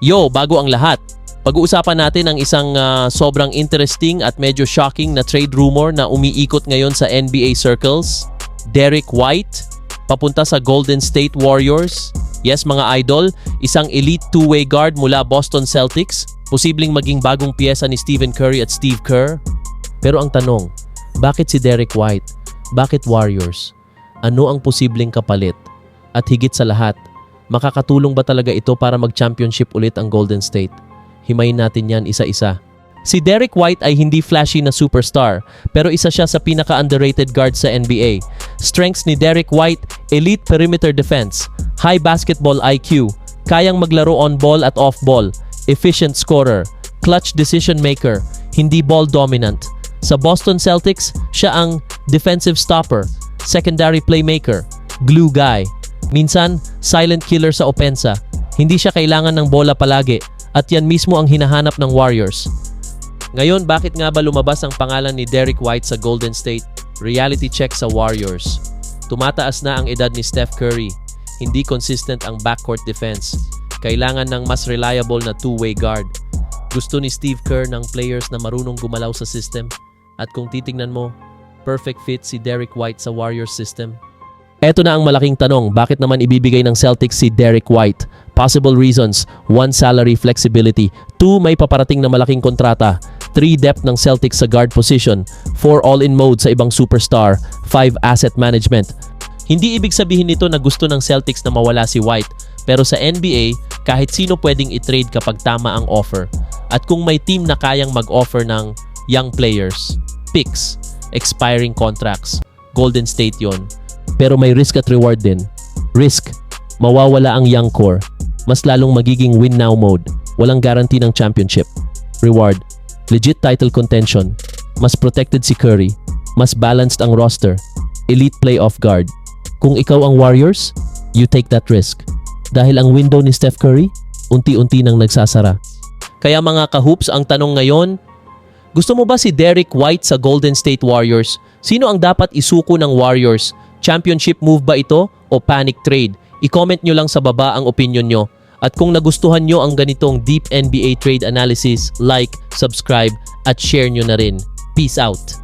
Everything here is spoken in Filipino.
Yo, bago ang lahat, pag-uusapan natin ang isang sobrang interesting at medyo shocking na trade rumor na umiikot ngayon sa NBA circles. Derrick White, papunta sa Golden State Warriors. Yes mga idol, isang elite two-way guard mula Boston Celtics, posibleng maging bagong piyesa ni Stephen Curry at Steve Kerr. Pero ang tanong, bakit si Derrick White? Bakit Warriors? Ano ang posibleng kapalit? At higit sa lahat, makakatulong ba talaga ito para mag-championship ulit ang Golden State? Himayin natin yan isa-isa. Si Derrick White ay hindi flashy na superstar, pero isa siya sa pinaka-underrated guard sa NBA. Strengths ni Derrick White, elite perimeter defense, high basketball IQ, kayang maglaro on ball at off ball, efficient scorer, clutch decision maker, hindi ball dominant. Sa Boston Celtics, siya ang defensive stopper, secondary playmaker, glue guy. Minsan, silent killer sa opensa. Hindi siya kailangan ng bola palagi at yan mismo ang hinahanap ng Warriors. Ngayon, bakit nga ba lumabas ang pangalan ni Derrick White sa Golden State? Reality check sa Warriors. Tumataas na ang edad ni Steph Curry. Hindi consistent ang backcourt defense. Kailangan ng mas reliable na two-way guard. Gusto ni Steve Kerr ng players na marunong gumalaw sa system. At kung titingnan mo, perfect fit si Derrick White sa Warriors system. Eto na ang malaking tanong, bakit naman ibibigay ng Celtics si Derrick White? Possible reasons: 1. Salary flexibility, 2. May paparating na malaking kontrata, 3. Depth ng Celtics sa guard position, 4. All-in mode sa ibang superstar, 5. Asset management. Hindi ibig sabihin nito na gusto ng Celtics na mawala si White, pero sa NBA, kahit sino pwedeng i-trade kapag tama ang offer. At kung may team na kayang mag-offer ng young players, picks, expiring contracts, Golden State yon. Pero may risk at reward din. Risk, mawawala ang young core. Mas lalong magiging win now mode. Walang guarantee ng championship. Reward, legit title contention. Mas protected si Curry. Mas balanced ang roster. Elite playoff guard. Kung ikaw ang Warriors, you take that risk. Dahil ang window ni Steph Curry, unti-unti nang nagsasara. Kaya mga ka-hoops, ang tanong ngayon, gusto mo ba si Derrick White sa Golden State Warriors? Sino ang dapat isuko ng Warriors? Championship move ba ito o panic trade? I-comment nyo lang sa baba ang opinion nyo. At kung nagustuhan nyo ang ganitong deep NBA trade analysis, like, subscribe at share nyo na rin. Peace out!